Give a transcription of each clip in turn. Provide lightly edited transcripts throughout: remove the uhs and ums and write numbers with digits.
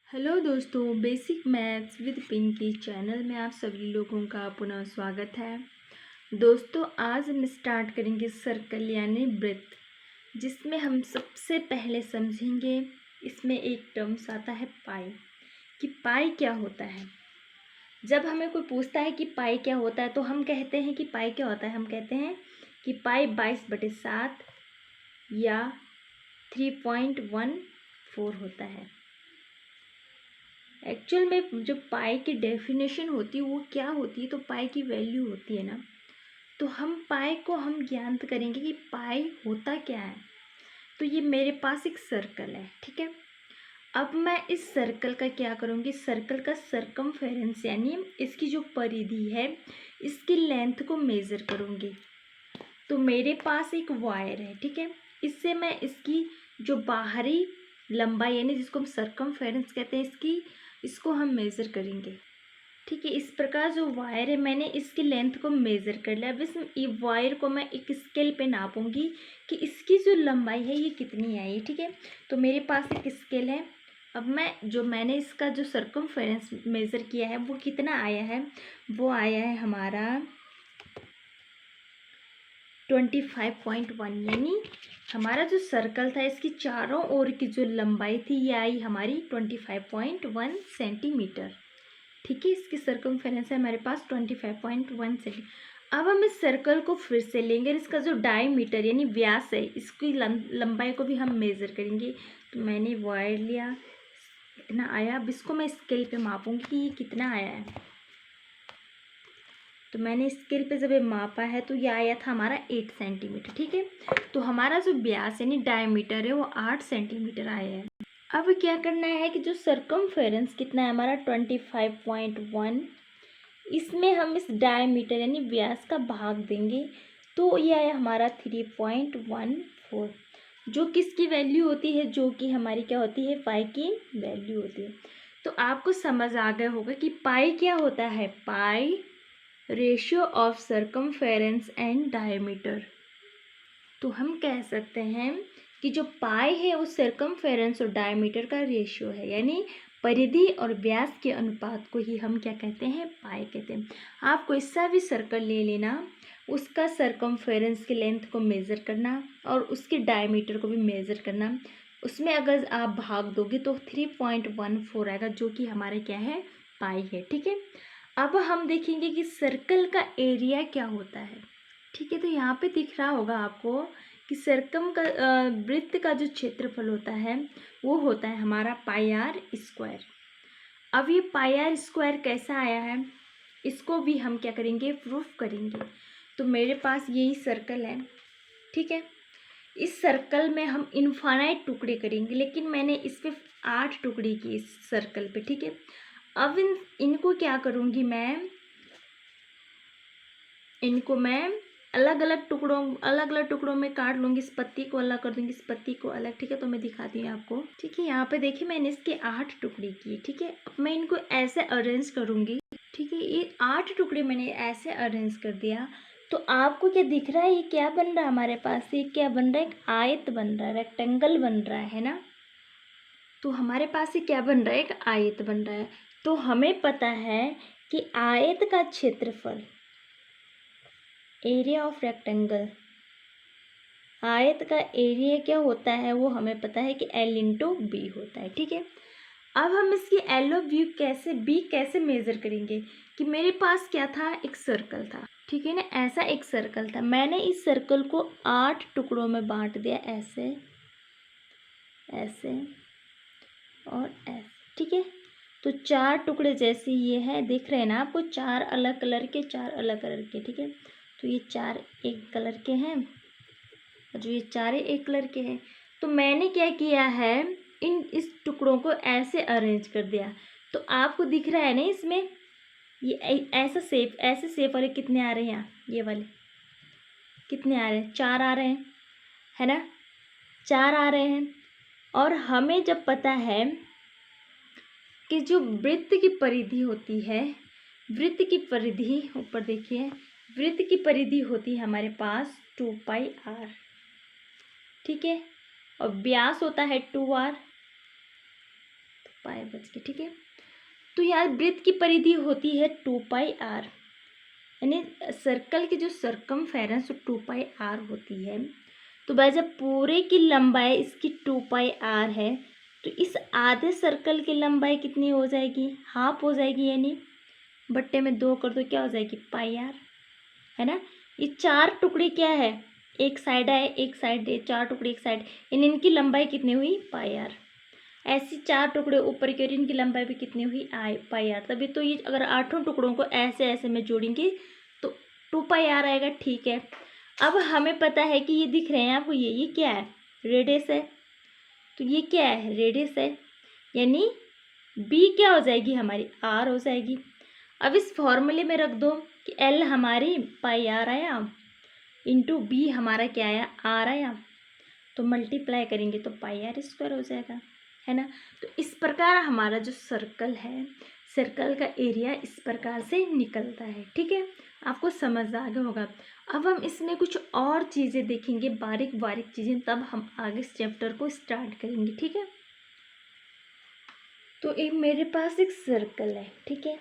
Hello दोस्तों, basic maths with Pinky channel में आप सभी लोगों का पुनः स्वागत है। दोस्तों, आज हम स्टार्ट करेंगे सर्कल यानी वृत्त, जिसमें हम सबसे पहले समझेंगे इसमें एक टर्म्स आता है पाई, कि पाई क्या होता है। जब हमें कोई पूछता है कि पाई क्या होता है तो हम कहते हैं कि पाई क्या होता है, हम कहते हैं कि पाई 22/7 या 3.14 होता है। एक्चुअल में जो पाई की डेफिनेशन होती है वो क्या होती है, तो पाई की वैल्यू होती है ना। तो हम पाई को हम ज्ञात करेंगे कि पाई होता क्या है। तो ये मेरे पास एक सर्कल है, ठीक है। अब मैं इस सर्कल का क्या करूँगी, सर्कल का सरकमफेरेंस यानी इसकी जो परिधि है इसकी लेंथ को मेज़र करूँगी। तो मेरे पास एक वायर है, ठीक है। इससे मैं इसकी जो बाहरी लंबाई यानी जिसको हम सरकमफेरेंस कहते हैं इसको हम मेज़र करेंगे, ठीक है। इस प्रकार जो वायर है मैंने इसकी लेंथ को मेज़र कर लिया। अब इस वायर को मैं एक स्केल पे नापूंगी कि इसकी जो लंबाई है ये कितनी आई है, ठीक है। तो मेरे पास एक स्केल है। अब मैंने इसका जो सरकमफेरेंस मेज़र किया है वो कितना आया है, वो आया है हमारा 25.1, यानी हमारा जो सर्कल था इसकी चारों ओर की जो लंबाई थी ये आई हमारी 25.1 सेंटीमीटर, ठीक है। इसकी सरकमफेरेंस है हमारे पास 25.1 सेंटीमीटर। अब हम इस सर्कल को फिर से लेंगे और इसका जो डायमीटर यानी व्यास है इसकी लंबाई को भी हम मेज़र करेंगे। तो मैंने वायर लिया, कितना आया, अब इसको मैं स्केल पे मापूंगी कि ये कितना आया है। तो मैंने स्केल पे जब ये मापा है तो ये आया था हमारा 8 सेंटीमीटर, ठीक है। तो हमारा जो व्यास यानी डायमीटर है वो 8 सेंटीमीटर आया है। अब क्या करना है कि जो सरकमफेरेंस कितना है हमारा 25.1, इसमें हम इस डायमीटर यानी व्यास का भाग देंगे तो ये आया हमारा 3.14, जो किसकी वैल्यू होती है, जो कि हमारी क्या होती है, पाई की वैल्यू होती है। तो आपको समझ आ गया होगा कि पाई क्या होता है, pi ratio of circumference and diameter. तो हम कह सकते हैं कि जो पाई है वो सरकमफेरेंस और डायमीटर का रेशियो है, यानी परिधि और व्यास के अनुपात को ही हम क्या कहते हैं, पाई कहते हैं। आप कोई सा भी सर्कल ले लेना, उसका सरकमफेरेंस की लेंथ को मेज़र करना और उसके डायमीटर को भी मेज़र करना, उसमें अगर आप भाग दोगे तो 3.14 आएगा, जो कि हमारे क्या है, पाई है, ठीक है। अब हम देखेंगे कि सर्कल का एरिया क्या होता है, ठीक है। तो यहाँ पे दिख रहा होगा आपको कि वृत्त का जो क्षेत्रफल होता है वो होता है हमारा पाई आर स्क्वायर। अब ये पाई आर स्क्वायर कैसा आया है, इसको भी हम क्या करेंगे, प्रूफ करेंगे। तो मेरे पास यही सर्कल है, ठीक है। इस सर्कल में हम इनफाइनाइट टुकड़े करेंगे, लेकिन मैंने इस पे 8 टुकड़े किए इस सर्कल पे, ठीक है। अब इनको क्या करूँगी इनको मैं अलग अलग टुकड़ों में काट लूँगी। इस पत्ती को अलग कर दूँगी, इस पत्ती को अलग, ठीक है। तो मैं दिखाती हूँ आपको, ठीक है। यहाँ पे देखिए मैंने इसके 8 टुकड़े किए, ठीक है। अब मैं इनको ऐसे अरेंज करूँगी, ठीक है। ये 8 टुकड़े मैंने ऐसे अरेंज कर दिया। तो आपको क्या दिख रहा है, ये क्या बन रहा है हमारे पास, ये क्या बन रहा है, एक आयत बन रहा है, रेक्टेंगल बन रहा है ना। तो हमारे पास ये क्या बन रहा है, एक आयत बन रहा है। तो हमें पता है कि आयत का क्षेत्रफल, एरिया ऑफ रेक्टेंगल, आयत का एरिया क्या होता है वो हमें पता है कि L इंटू बी होता है, ठीक है। अब हम इसकी L ऑफ बी कैसे मेज़र करेंगे, कि मेरे पास क्या था, एक सर्कल था, ठीक है ना। ऐसा एक सर्कल था, मैंने इस सर्कल को 8 टुकड़ों में बांट दिया, ऐसे ऐसे और ऐसे, ठीक है। तो 4 टुकड़े जैसे ये हैं, दिख रहे हैं ना आपको, 4 अलग कलर के, 4 अलग कलर के, ठीक है। तो ये 4 एक कलर के हैं और जो ये 4 एक कलर के हैं। तो मैंने क्या किया है, इस टुकड़ों को ऐसे अरेंज कर दिया। तो आपको दिख रहा है ना इसमें, ये ऐसे शेप वाले कितने आ रहे हैं, यहाँ ये वाले कितने आ रहे हैं, 4 आ रहे हैं, है ना, 4 आ रहे हैं। और हमें जब पता है कि जो वृत्त की परिधि होती है, वृत्त की परिधि ऊपर देखिए, वृत्त की परिधि होती है हमारे पास 2πr, ठीक है। और व्यास होता है 2r। पाई बच के, ठीक है। तो यहाँ वृत्त की परिधि होती है 2πr, यानी सर्कल की जो सर्कमफेरेंस 2πr होती है। तो भाई जब पूरे की लंबाई इसकी 2πr है तो इस आधे सर्कल की लंबाई कितनी हो जाएगी, हाफ हो जाएगी, यानी बट्टे में 2 कर दो क्या हो जाएगी, πr, है ना। ये 4 टुकड़े क्या है, एक साइड है एक साइड है, 4 टुकड़े एक साइड, इनकी लंबाई कितनी हुई, πr। ऐसी 4 टुकड़े ऊपर की और इनकी लंबाई भी कितनी हुई, πr। तभी तो ये अगर 8 टुकड़ों को ऐसे ऐसे में जोड़ेंगे तो 2πr आएगा, ठीक है। अब हमें पता है कि ये दिख रहे हैं आपको, ये क्या है, रेडियस है। तो ये क्या है, रेडियस है, यानी b क्या हो जाएगी हमारी, r हो जाएगी। अब इस फॉर्मूले में रख दो कि l हमारी πr आया इंटू b हमारा क्या आया, r आया, तो मल्टीप्लाई करेंगे तो πr² हो जाएगा, है ना। तो इस प्रकार हमारा जो सर्कल है, सर्कल का एरिया इस प्रकार से निकलता है, ठीक है। आपको समझ आ गया होगा। अब हम इसमें कुछ और चीज़ें देखेंगे, बारीक बारीक चीज़ें, तब हम आगे इस चैप्टर को स्टार्ट करेंगे, ठीक है। तो एक मेरे पास एक सर्कल है, ठीक है।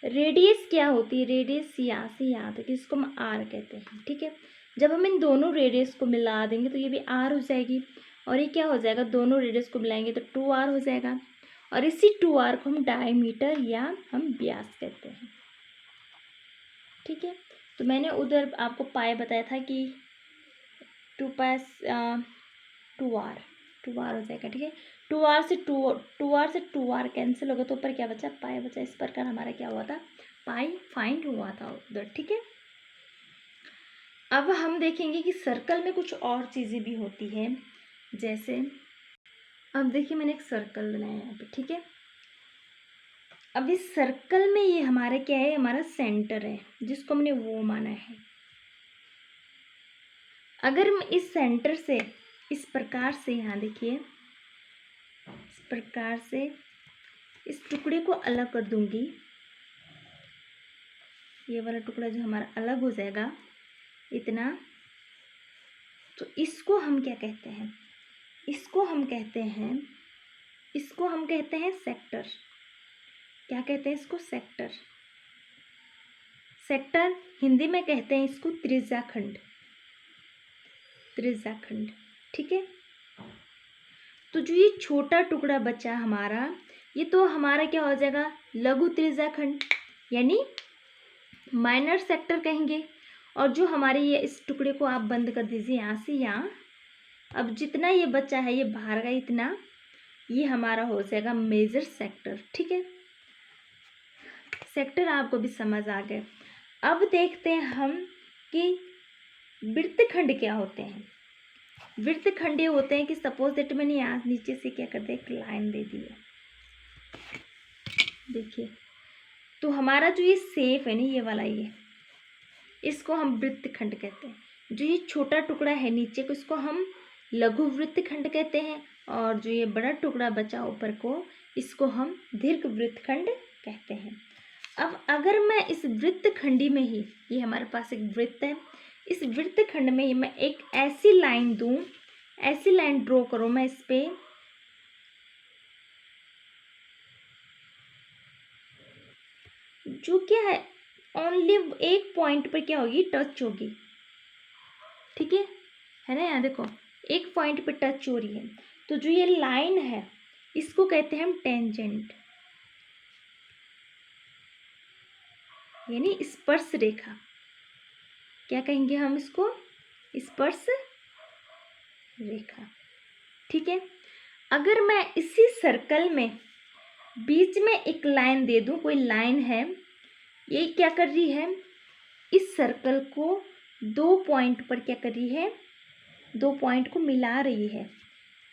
रेडियस क्या होती है, रेडियस यहाँ से यहाँ तक, इसको हम आर कहते हैं, ठीक है। जब हम इन दोनों रेडियस को मिला देंगे तो ये भी आर हो जाएगी, और ये क्या हो जाएगा, दोनों रेडियस को मिलाएंगे तो 2r हो जाएगा, और इसी 2r को हम डायमीटर या हम व्यास कहते हैं, ठीक है। तो मैंने उधर आपको पाए बताया था कि 2r हो जाएगा, ठीक है। 2r से 2r कैंसिल होगा तो ऊपर क्या बचा, पाई बचा। इस प्रकार हमारा क्या हुआ था, पाई फाइंड हुआ था उधर, ठीक है। अब हम देखेंगे कि सर्कल में कुछ और चीज़ें भी होती है, जैसे अब देखिए मैंने एक सर्कल बनाया यहाँ पे, ठीक है। अब इस सर्कल में ये हमारा क्या है, हमारा सेंटर है, जिसको हमने वो माना है। अगर मैं इस सेंटर से इस प्रकार से, यहाँ देखिए इस प्रकार से इस टुकड़े को अलग कर दूंगी, ये वाला टुकड़ा जो हमारा अलग हो जाएगा इतना, तो इसको हम क्या कहते हैं, इसको हम कहते हैं सेक्टर। क्या कहते हैं इसको, सेक्टर। सेक्टर हिंदी में कहते हैं इसको त्रिज्याखंड, ठीक है। तो जो ये छोटा टुकड़ा बचा हमारा, ये तो हमारा क्या हो जाएगा, लघु त्रिज्याखंड, यानी माइनर सेक्टर कहेंगे। और जो हमारे ये इस टुकड़े को आप बंद कर दीजिए यहाँ से यहाँ, अब जितना ये बचा है ये बाहर का इतना, ये हमारा हो जाएगा मेजर सेक्टर, ठीक है। सेक्टर आपको भी समझ आ गए। अब देखते हैं हम कि वृत्तखंड क्या होते हैं। वृत्तखंड ये होते हैं कि सपोज दैट मैंने यहाँ नीचे से क्या कर दिया, एक लाइन दे दी है, देखिए। तो हमारा जो ये शेप है ना, ये वाला, ये इसको हम वृत्तखंड कहते हैं। जो ये छोटा टुकड़ा है नीचे को, इसको हम लघु वृत्तखंड कहते हैं, और जो ये बड़ा टुकड़ा बचा ऊपर को, इसको हम दीर्घ वृत्तखंड कहते हैं। अब अगर मैं इस वृत्तखंडी में ही, ये हमारे पास एक वृत्त है, इस वृत्तखंड में ही मैं एक ऐसी लाइन दूं, ऐसी लाइन ड्रॉ करूं मैं इस पे, जो क्या है ओनली एक पॉइंट पर क्या होगी, टच होगी, ठीक है ना। यहाँ देखो एक पॉइंट पे टच हो रही है, तो जो ये लाइन है इसको कहते हैं हम टेंजेंट, यानी स्पर्श रेखा। क्या कहेंगे हम इसको, स्पर्श रेखा, ठीक है। अगर मैं इसी सर्कल में बीच में एक लाइन दे दूं, कोई लाइन है, ये क्या कर रही है, इस सर्कल को 2 पॉइंट पर क्या कर रही है, 2 पॉइंट को मिला रही है।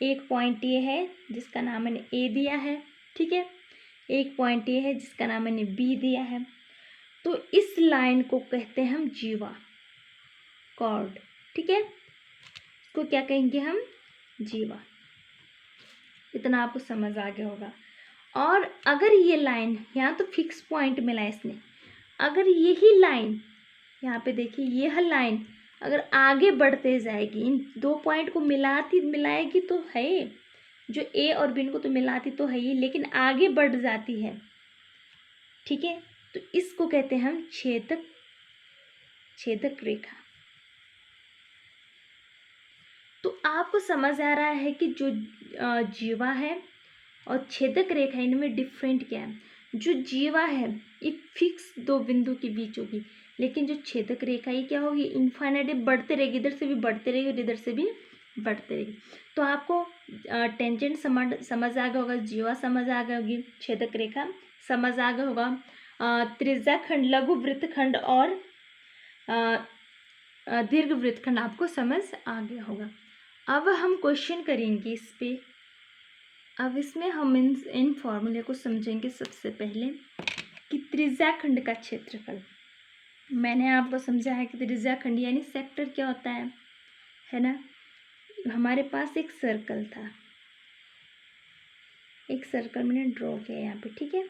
एक पॉइंट ये है जिसका नाम मैंने ए दिया है, ठीक है। एक पॉइंट ये है जिसका नाम मैंने बी दिया है। तो इस लाइन को कहते हैं हम जीवा, कॉर्ड, ठीक है। इसको क्या कहेंगे हम, जीवा। इतना आपको समझ आ गया होगा। और अगर ये लाइन, यहाँ तो फिक्स पॉइंट मिला है इसने, अगर यही लाइन यहाँ पे देखिए, यह लाइन अगर आगे बढ़ते जाएगी, इन 2 पॉइंट को मिलाएगी तो है, जो ए और बी को तो मिलाती तो है ही, लेकिन आगे बढ़ जाती है, ठीक है। तो इसको कहते हैं हम छेदक रेखा। तो आपको समझ आ रहा है कि जो जीवा है और छेदक रेखा इनमें डिफरेंट क्या है। जो जीवा है ये फिक्स दो बिंदु के बीच होगी, लेकिन जो छेदक रेखा ये क्या होगी, इनफाइनाइट बढ़ते रहेगी, इधर से भी बढ़ते रहेगी और इधर से भी बढ़ते रहेगी। तो आपको टेंजेंट समझ आ गया होगा, जीवा समझ आ गई होगी, छेदक रेखा समझ आ गया होगा, त्रिज्या खंड, लघु वृत्तखंड और दीर्घ वृत्तखंड आपको समझ आ गया होगा। अब हम क्वेश्चन करेंगे इस पे। अब इसमें हम इन फॉर्मूले को समझेंगे। सबसे पहले कि त्रिज्या खंड का क्षेत्रफल, मैंने आपको समझा है कि त्रिज्या खंड यानी सेक्टर क्या होता है ना। हमारे पास एक सर्कल था, एक सर्कल मैंने ड्रॉ किया यहाँ पे, ठीक है।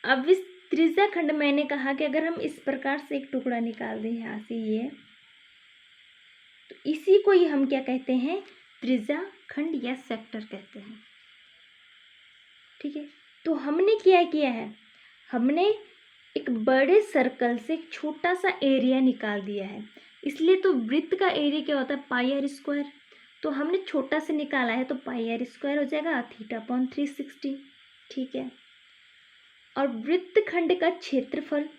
अब इस त्रिज्या खंड मैंने कहा कि अगर हम इस प्रकार से एक टुकड़ा निकाल दें यहाँ से ये, तो इसी को ही हम क्या कहते हैं, त्रिज्या खंड या सेक्टर कहते हैं, ठीक है। तो हमने क्या किया है, हमने एक बड़े सर्कल से एक छोटा सा एरिया निकाल दिया है, इसलिए तो वृत्त का एरिया क्या होता है, पाई आर स्क्वायर। तो हमने छोटा से निकाला है तो पाई आर स्क्वायर हो जाएगा θ/360, ठीक है। और वृत्तखंड का क्षेत्रफल,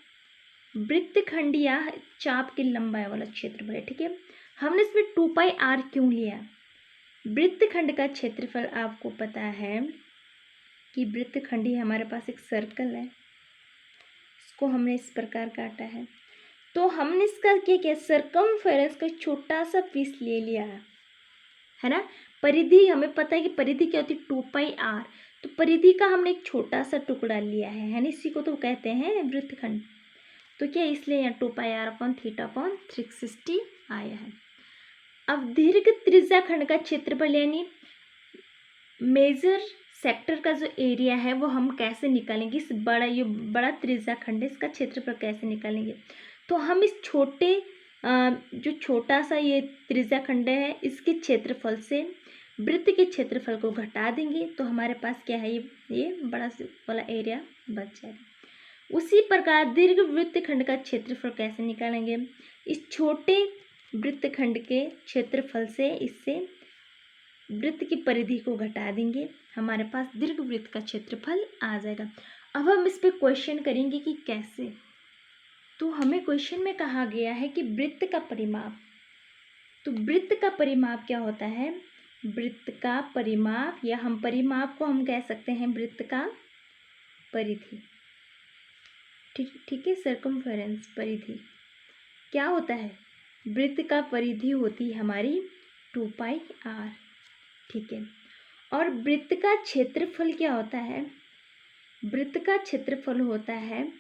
वृत्तखंड या चाप की लंबाई वाला क्षेत्रफल है, ठीक है। हमने इसमें 2πr क्यों लिया, वृत्तखंड का क्षेत्रफल आपको पता है कि वृत्तखंड हमारे पास एक सर्कल है, इसको हमने इस प्रकार काटा है, तो हमने इसका क्या किया, सर्कमफेरेंस का छोटा सा पीस ले लिया है ना। परिधि हमें पता है कि परिधि क्या होती है, 2πr, तो परिधि का हमने एक छोटा सा टुकड़ा लिया है ना, इसी को तो कहते हैं वृत्तखंड। तो क्या इसलिए यहाँ 2πr/θ/360 आया है। अब दीर्घ त्रिज्या खंड का क्षेत्रफल यानी मेजर सेक्टर का जो एरिया है वो हम कैसे निकालेंगे, इस ये बड़ा त्रिज्या खंड है, इसका क्षेत्रफल कैसे निकालेंगे। तो हम इस छोटे जो छोटा सा ये त्रिज्या खंड है इसके क्षेत्रफल से वृत्त के क्षेत्रफल को घटा देंगे, तो हमारे पास क्या है, ये बड़ा वाला एरिया बच जाएगा। उसी प्रकार दीर्घ वृत्तखंड का क्षेत्रफल कैसे निकालेंगे, इस छोटे वृत्तखंड के क्षेत्रफल से इससे वृत्त की परिधि को घटा देंगे, हमारे पास दीर्घ वृत्त का क्षेत्रफल आ जाएगा। अब हम इस पे क्वेश्चन करेंगे कि कैसे। तो हमें क्वेश्चन में कहा गया है कि वृत्त का परिमाप, तो वृत्त का परिमाप क्या होता है, वृत्त का परिमाप या हम परिमाप को हम कह सकते हैं वृत्त का परिधि, ठीक है। सर्कमफेरेंस परिधि क्या होता है, वृत्त का परिधि होती है हमारी 2πr, ठीक है। और वृत्त का क्षेत्रफल क्या होता है, वृत्त का क्षेत्रफल होता है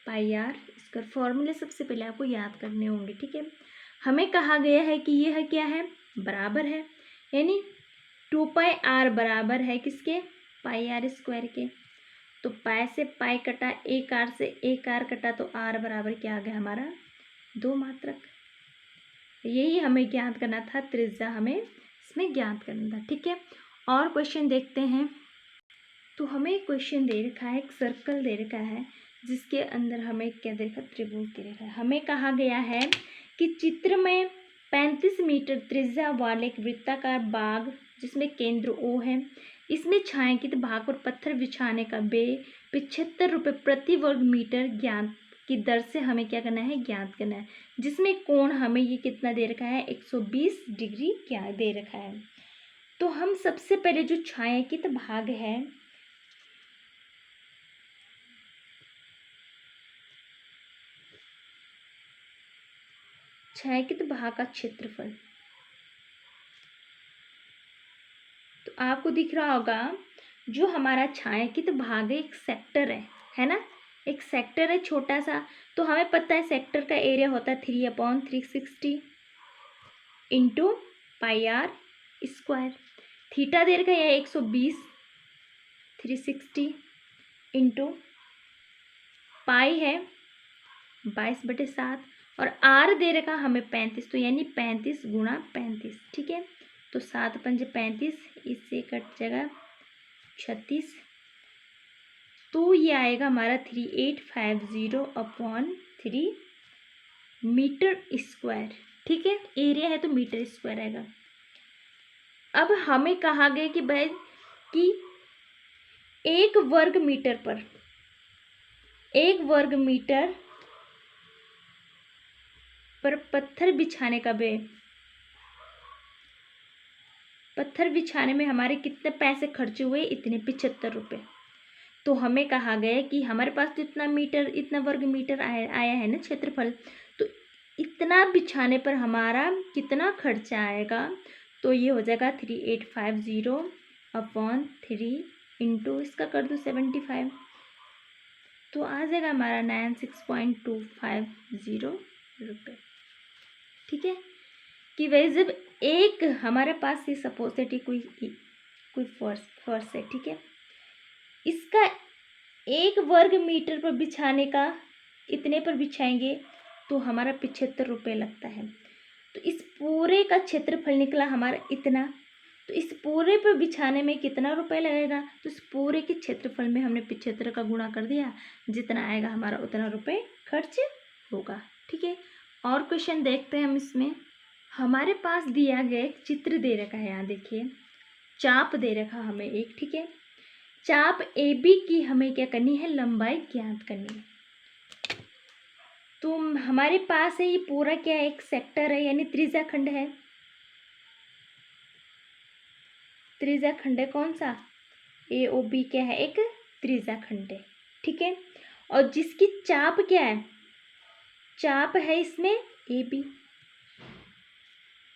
πr। इसका फॉर्मूले सबसे पहले आपको याद करने होंगे, ठीक है। हमें कहा गया है कि यह क्या है, बराबर है, यानी 2πr बराबर है किसके, πr² के। तो पाई से पाई कटा, एक आर से एक आर कटा, तो r बराबर क्या आ गया हमारा, 2 मात्रक। यही हमें ज्ञात करना था, त्रिज्या हमें इसमें ज्ञात करना था, ठीक है। और क्वेश्चन देखते हैं। तो हमें क्वेश्चन दे रखा है, एक सर्कल दे रखा है जिसके अंदर हमें क्या दे रखा, त्रिभुज दे रखा है। हमें कहा गया है कि चित्र में 35 मीटर त्रिज्या वाले एक वृत्ताकार बाग जिसमें केंद्र O है, इसमें छायांकित भाग पर पत्थर बिछाने का व्यय 75 रुपये प्रति वर्ग मीटर ज्ञात की दर से हमें क्या करना है, ज्ञात करना है, जिसमें कोण हमें ये कितना दे रखा है, 120 डिग्री क्या दे रखा है। तो हम सबसे पहले जो छायांकित भाग है, छायांकित भाग का क्षेत्रफल, तो आपको दिख रहा होगा जो हमारा छायांकित भाग है, एक सेक्टर है ना, एक सेक्टर है छोटा सा। तो हमें पता है सेक्टर का एरिया होता है 3/360 इंटू πr²। थीटा दे रखा है 120, 360 इंटू पाई है 22/7 और आर दे रखा हमें 35, तो यानी 35 × 35, ठीक है। तो 7×5 = 35, इससे कट जाएगा 36, तो ये आएगा हमारा 3850/3 मीटर स्क्वायर। ठीक है, एरिया है तो मीटर स्क्वायर आएगा। अब हमें कहा गया कि भाई कि 1 वर्ग मीटर पर पत्थर बिछाने में हमारे कितने पैसे खर्च हुए, इतने 75 रुपये। तो हमें कहा गया कि हमारे पास तो इतना वर्ग मीटर आया है ना क्षेत्रफल, तो इतना बिछाने पर हमारा कितना खर्चा आएगा, तो ये हो जाएगा 3850/3 इंटू इसका कर दो 75, तो आ जाएगा हमारा 96.250 रुपये। ठीक है, कि वही जब एक हमारे पास ये सपोज है कोई फर्श है, ठीक है, इसका 1 वर्ग मीटर पर बिछाने का इतने पर बिछाएंगे तो हमारा 75 रुपये लगता है। तो इस पूरे का क्षेत्रफल निकला हमारा इतना, तो इस पूरे पर बिछाने में कितना रुपए लगेगा, तो इस पूरे के क्षेत्रफल में हमने 75 का गुणा कर दिया, जितना आएगा हमारा उतना रुपए खर्च होगा। ठीक है, और क्वेश्चन देखते हैं हम इसमें। हमारे पास दिया गया एक चित्र दे रखा है, यहाँ देखिए चाप दे रखा हमें एक, ठीक है, चाप AB की हमें क्या करनी है, लंबाई ज्ञात करनी है। तो हमारे पास है ये पूरा क्या है, एक सेक्टर है, यानी त्रिज्याखंड है। त्रिज्याखंड है कौन सा, AOB क्या है, एक त्रिज्याखंड है। ठीक है, और जिसकी चाप क्या है, चाप है इसमें AB,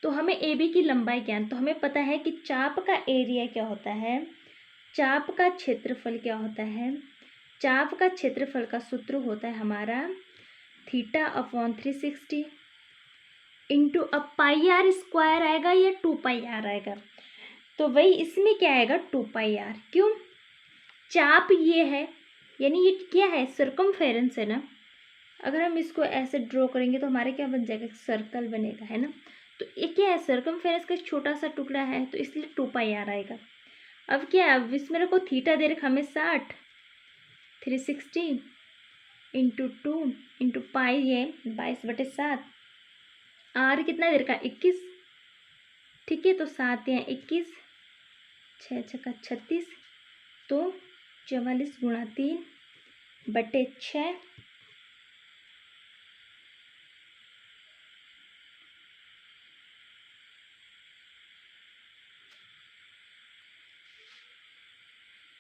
तो हमें AB की लंबाई ज्ञान, तो हमें पता है कि चाप का एरिया क्या होता है, चाप का क्षेत्रफल क्या होता है, चाप का क्षेत्रफल का सूत्र होता है हमारा θ/360 इंटू अब πr स्क्वायर आएगा या 2πr आएगा, तो वही इसमें क्या आएगा 2πr। क्यों, चाप ये है, यानी ये क्या है, सर्कमफेरेंस है ना। अगर हम इसको ऐसे ड्रॉ करेंगे तो हमारे क्या बन जाएगा, सर्कल बनेगा, है ना। तो ये क्या है, सर्कमफेरेंस का छोटा सा टुकड़ा है, तो इसलिए 2πr आएगा। अब क्या है, अब इसमें को थीटा दे रखा हमें 60, 360 इंटू 2 इंटू पाई ये 22/7, आर कितना दे रखा 21। ठीक है, तो 7 या 21, 6 छक्का 36, तो 44 गुणा 3/6,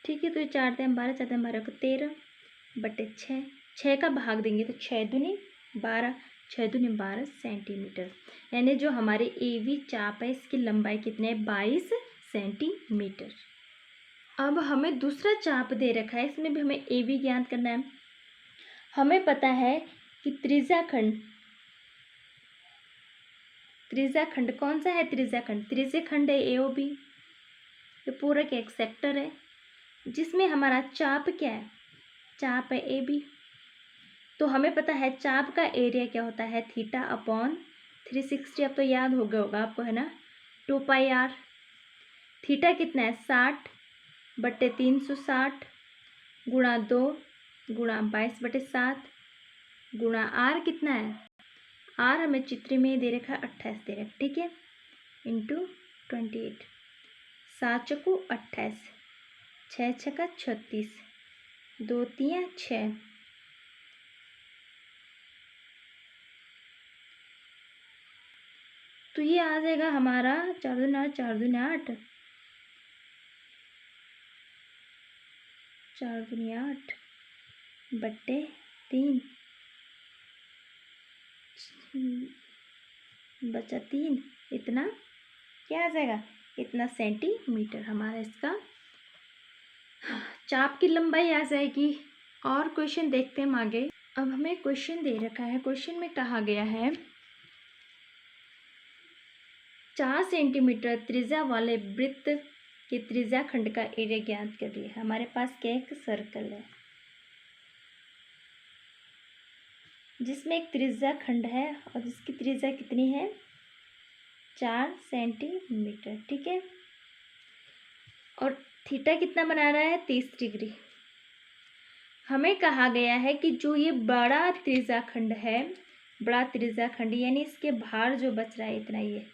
ठीक है, तो ये 4 3 12, 4 3 12 को 13/6, 6 का भाग देंगे तो 6 दूनी 12, 6 दूनी 12 सेंटीमीटर, यानी जो हमारे AB चाप है इसकी लंबाई कितने है, 22 सेंटीमीटर। अब हमें दूसरा चाप दे रखा है, इसमें भी हमें AB ज्ञात करना है। हमें पता है कि त्रिज्याखंड कौन सा है, त्रिज्याखंड है AOB, ये पूरा क्या एक सेक्टर है, जिसमें हमारा चाप क्या है, चाप है AB। तो हमें पता है चाप का एरिया क्या होता है, θ/360, अब तो याद हो गया होगा आपको, है ना, 2πr। थीटा कितना है 60/360 गुणा 2 गुणा 22/7 गुणा आर कितना है, आर हमें चित्र में दे रखा है 28 दे रखा, ठीक है, इंटू 28, 7 चौको 28, 6 छक्का 36, 2 तियां 6, तो ये आ जाएगा हमारा 4 दूनी 8, 4 दूनी 8, 4 दूनी 8 बट्टे 3 बचा 3, इतना क्या आ जाएगा, इतना सेंटीमीटर हमारा इसका चाप की लंबाई आ जाएगी। और क्वेश्चन देखते हैं हम आगे। अब हमें क्वेश्चन दे रखा है, क्वेश्चन में कहा गया है 4 सेंटीमीटर त्रिज्या वाले वृत्त के त्रिज्याखंड का एरिया ज्ञात करिए। हमारे पास क्या एक सर्कल है जिसमें एक त्रिज्याखंड है और जिसकी त्रिज्या कितनी है 4 सेंटीमीटर, ठीक है। और थीटा कितना बना रहा है 30 डिग्री। हमें कहा गया है कि जो ये बड़ा त्रिज्याखंड है, बड़ा त्रिज्याखंड यानी इसके भार जो बच रहा है इतना, ये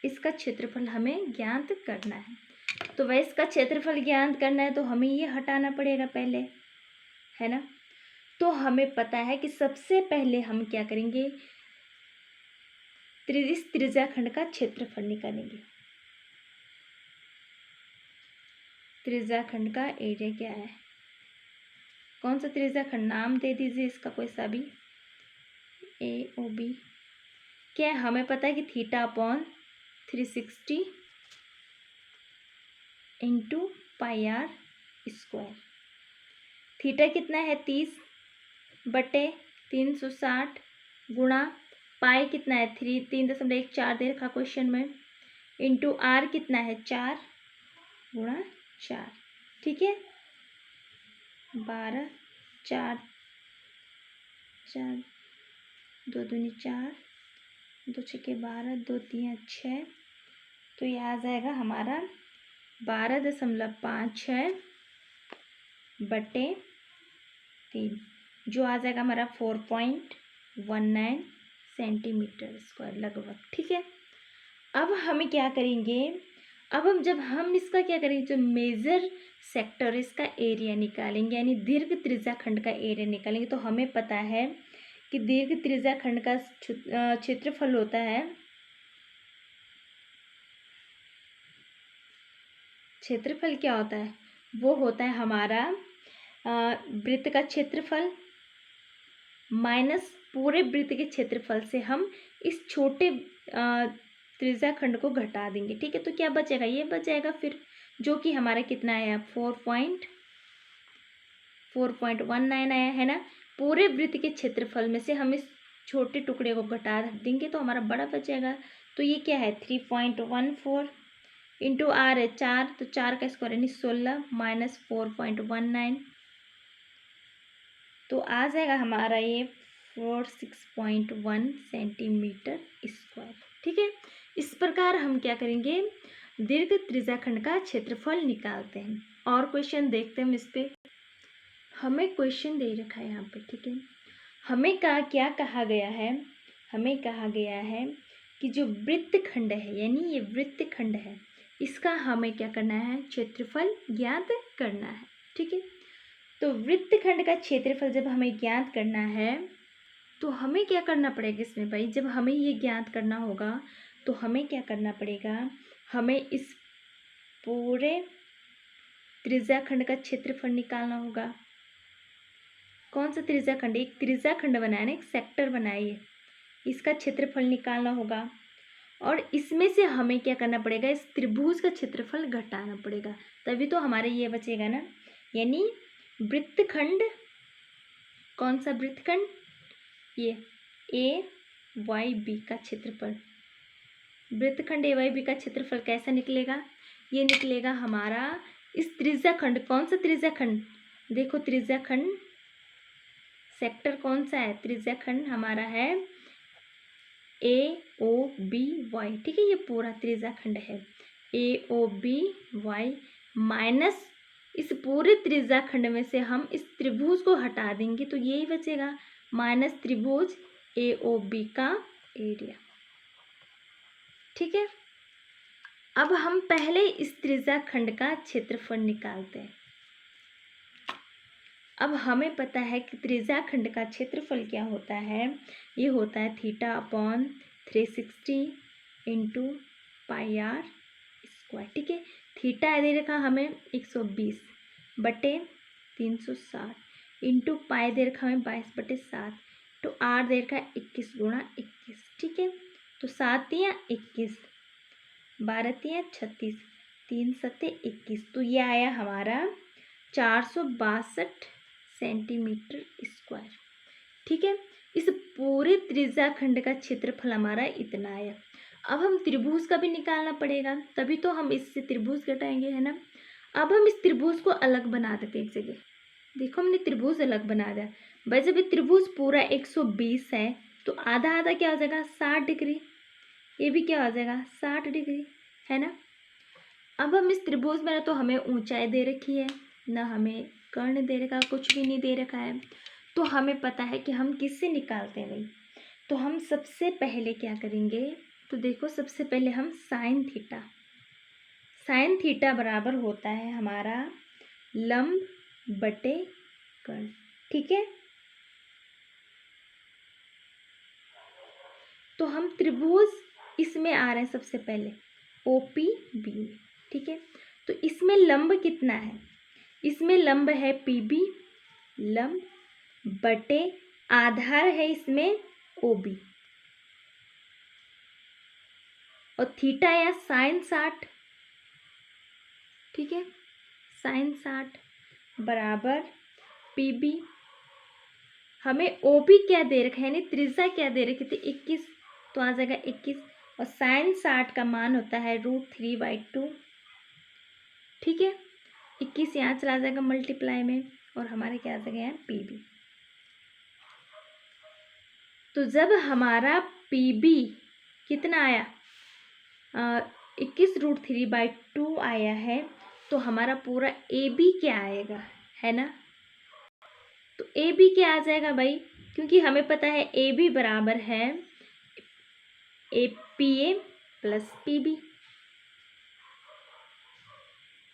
इसका क्षेत्रफल हमें ज्ञात करना है। तो वह इसका क्षेत्रफल ज्ञात करना है तो हमें ये हटाना पड़ेगा पहले, है ना। तो हमें पता है कि सबसे पहले हम क्या करेंगे, इस त्रिज्याखंड का क्षेत्रफल निकालेंगे। त्रिज्याखंड का एरिया क्या है, कौन सा त्रिज्याखंड, नाम दे दीजिए इसका कोई सा भी, ए ओ बी। क्या है, हमें पता है कि theta upon 360 into pi r square. Theta कितना है 30 बटे 360 गुणा पाई कितना है 3.14 दे रखा क्वेश्चन में, इंटू आर कितना है 4 गुणा 4, ठीक है। 12 4 4 2 दूनी 4 2 छक्के 12 2 3 6, तो ये आ जाएगा हमारा 12.56 बटे 3, जो आ जाएगा हमारा 4.19 सेंटीमीटर स्क्वायर लगभग, ठीक है। अब हम क्या करेंगे, अब जब हम इसका क्या करेंगे, जो मेजर सेक्टर इसका एरिया निकालेंगे, यानी दीर्घ त्रिज्याखंड का एरिया निकालेंगे। तो हमें पता है कि दीर्घ त्रिज्याखंड का क्षेत्रफल होता है, क्षेत्रफल क्या होता है, वो होता है हमारा वृत्त का क्षेत्रफल माइनस पूरे वृत्त के क्षेत्रफल से हम इस छोटे त्रिज्याखंड को घटा देंगे, ठीक है। तो क्या बचेगा, ये बचेगा फिर, जो कि हमारा कितना आया 4.19 आया है ना। पूरे वृत्त के क्षेत्रफल में से हम इस छोटे टुकड़े को घटा देंगे तो हमारा बड़ा बचेगा। तो ये क्या है 3.14 इंटू आर है 4, तो 4 का स्क्वायर यानी 16 माइनस 4.19, तो आ जाएगा हमारा ये 46.1 सेंटीमीटर स्क्वायर, ठीक है। इस प्रकार हम क्या करेंगे, दीर्घ त्रिज्याखंड का क्षेत्रफल निकालते हैं। और क्वेश्चन देखते हैं हम इस पे, हमें क्वेश्चन दे रखा है यहाँ पे, ठीक है। हमें क्या कहा गया है, हमें कहा गया है कि जो वृत्तखंड है, यानी ये वृत्तखंड है, इसका हमें क्या करना है, क्षेत्रफल ज्ञात करना है, ठीक है। तो वृत्तखंड का क्षेत्रफल जब हमें ज्ञात करना है तो हमें क्या करना पड़ेगा इसमें भाई, जब हमें ये ज्ञात करना होगा तो हमें क्या करना पड़ेगा, हमें इस पूरे त्रिज्याखंड का क्षेत्रफल निकालना होगा। कौन सा त्रिज्याखंड, एक त्रिज्याखंड बनाया ना, एक सेक्टर बनाइए, इसका क्षेत्रफल निकालना होगा। और इसमें से हमें क्या करना पड़ेगा, इस त्रिभुज का क्षेत्रफल घटाना पड़ेगा, तभी तो हमारे ये बचेगा ना। यानी वृत्तखंड, कौन सा वृत्तखंड, ये ए वाई बी का क्षेत्रफल, वृत्तखंड ए वाई बी का क्षेत्रफल कैसा निकलेगा, ये निकलेगा हमारा इस त्रिज्याखंड, कौन सा त्रिज्याखंड, देखो त्रिज्याखंड सेक्टर कौन सा है, त्रिज्याखंड हमारा है ए ओ बी वाई, ठीक है। ये पूरा त्रिज्याखंड है ए ओ बी वाई, माइनस इस पूरे त्रिज्याखंड में से हम इस त्रिभुज को हटा देंगे तो यही बचेगा, माइनस त्रिभुज ए ओ बी का एरिया, ठीक है। अब हम पहले इस त्रिज्याखंड का क्षेत्रफल निकालते हैं। अब हमें पता है कि त्रिज्याखंड का क्षेत्रफल क्या होता है, ये होता है theta upon 360 into pi r square, ठीक है। थीटा दे रखा हमें 120 बटे 360 इंटू पाई दे रखा हमें 22 बटे 7, तो आर दे रखा 21 गुणा 21, ठीक है। तो 7 या 21, 12 या 36, 3 सत्ते 21, तो ये आया हमारा 462 सेंटीमीटर स्क्वायर, ठीक है। इस पूरे त्रिज्याखंड का क्षेत्रफल हमारा इतना आया। अब हम त्रिभुज का भी निकालना पड़ेगा, तभी तो हम इससे त्रिभुज घटाएंगे, है ना। अब हम इस त्रिभुज को अलग बना देते हैं एक जगह, देखो हमने त्रिभुज अलग बना दिया भाई। जब ये त्रिभुज पूरा 120 है तो आधा आधा क्या हो जाएगा 60 डिग्री, ये भी क्या हो जाएगा 60 डिग्री, है ना। अब हम इस त्रिभुज में ना तो हमें ऊंचाई दे रखी है, ना हमें कर्ण दे रखा, कुछ भी नहीं दे रखा है। तो हमें पता है कि हम किससे निकालते हैं भाई। तो हम सबसे पहले क्या करेंगे, तो देखो सबसे पहले हम साइन थीटा बराबर होता है हमारा लंब बटे कर्ण, ठीक है। तो हम त्रिभुज इसमें आ रहे हैं सबसे पहले OPB में, ठीक है। तो इसमें लंब कितना है, इसमें लंब है PB लंब बटे आधार है इसमें OB और थीटा या साइन 60, ठीक है। साइन 60 बराबर PB, हमें OB क्या दे रखा है, यानी त्रिज्या क्या दे रखी थी 21, तो आ जाएगा 21 और साइन 60 का मान होता है √3/2, ठीक है। 21 यहाँ चला जाएगा मल्टीप्लाई में और हमारे क्या आ जाएगा यहाँ PB। तो जब हमारा PB कितना आया 21 √3/2 आया है, तो हमारा पूरा AB क्या आएगा, है ना। तो AB क्या आ जाएगा भाई, क्योंकि हमें पता है AB बराबर है PA प्लस PB।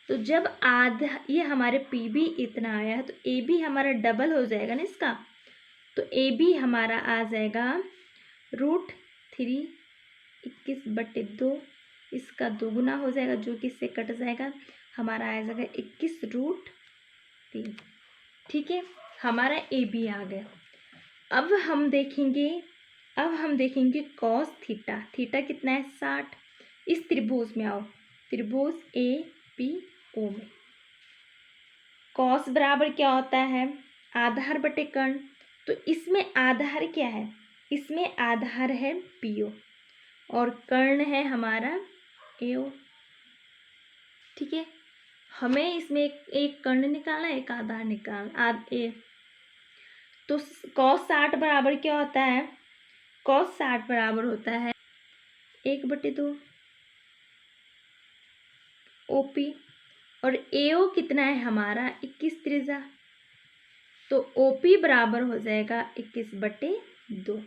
तो जब आधा ये हमारे PB इतना आया है तो AB हमारा डबल हो जाएगा ना इसका, तो AB हमारा आ जाएगा √3 21/2, इसका दोगुना हो जाएगा जो कि इससे कट जाएगा, हमारा आ जाएगा 21√3, ठीक है। हमारा AB आ गया। अब हम देखेंगे कॉस थीटा, थीटा कितना है 60। इस त्रिभुज में आओ, त्रिभुज APO में कॉस बराबर क्या होता है आधार बटे कर्ण। तो इसमें आधार क्या है, इसमें आधार है PO और कर्ण है हमारा AO, ठीक है। हमें इसमें एक कर्ण निकालना, एक आधार निकालना A। तो cos 60 बराबर क्या होता है, cos 60 बराबर होता है 1/2 OP और AO कितना है हमारा 21 त्रिज्या, तो OP बराबर हो जाएगा 21/2।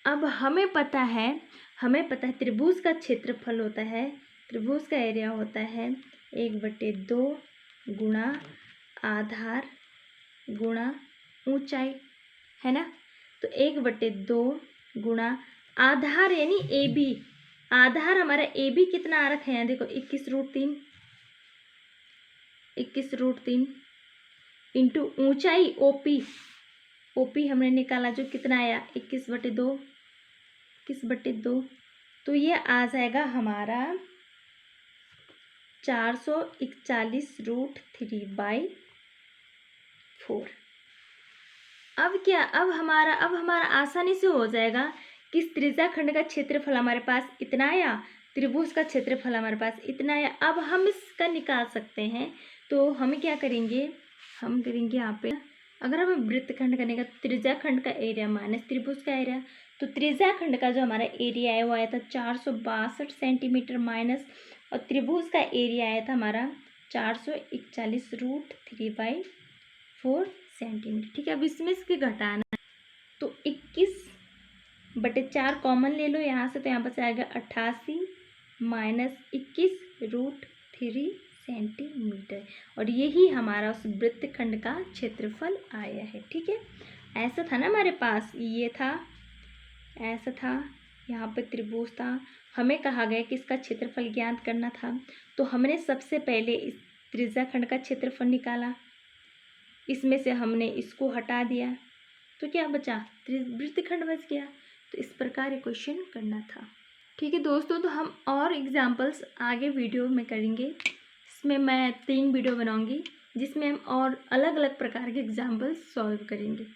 अब हमें पता है त्रिभुज का क्षेत्रफल होता है, त्रिभुज का एरिया होता है 1/2 गुणा आधार गुणा ऊंचाई, है ना। तो 1/2 गुणा आधार यानी AB, आधार हमारा AB कितना आ रखा है यहाँ देखो 21√3 इंटू ऊंचाई OP हमने निकाला जो कितना आया 21/2, तो ये आ जाएगा हमारा 441/3/4। अब हमारा आसानी से हो जाएगा कि इस त्रिज्या खंड का क्षेत्रफल हमारे पास इतना आया, त्रिभुज का क्षेत्रफल हमारे पास इतना आया। अब हम इसका निकाल सकते हैं, तो हम क्या करेंगे, हम करेंगे यहाँ पे अगर हमें वृत्तखंड करने का त्रिज्या खंड का एरिया माइनस त्रिभुज का एरिया, तो त्रिज्या खंड का जो हमारा एरिया है वो आया था 462 सेंटीमीटर माइनस और त्रिभुज का एरिया आया था हमारा 441/3/4 सेंटीमीटर, ठीक है। अब इसमें इसके घटाना है, तो 21/4 कॉमन ले लो यहाँ से, तो यहाँ पर आएगा 88 माइनस 21√3 सेंटीमीटर और यही हमारा उस वृत्तखंड का क्षेत्रफल आया है, ठीक है। ऐसा था ना हमारे पास, ये था, ऐसा था, यहाँ पे त्रिभुज था, हमें कहा गया कि इसका क्षेत्रफल ज्ञात करना था, तो हमने सबसे पहले इस त्रिज्या खंड का क्षेत्रफल निकाला, इसमें से हमने इसको हटा दिया, तो क्या बचा वृत्तखंड बच गया। तो इस प्रकार ये क्वेश्चन करना था, ठीक है दोस्तों। तो हम और एग्जाम्पल्स आगे वीडियो में करेंगे, इसमें मैं 3 वीडियो बनाऊंगी जिसमें हम और अलग अलग प्रकार के एग्जाम्पल्स सॉल्व करेंगे।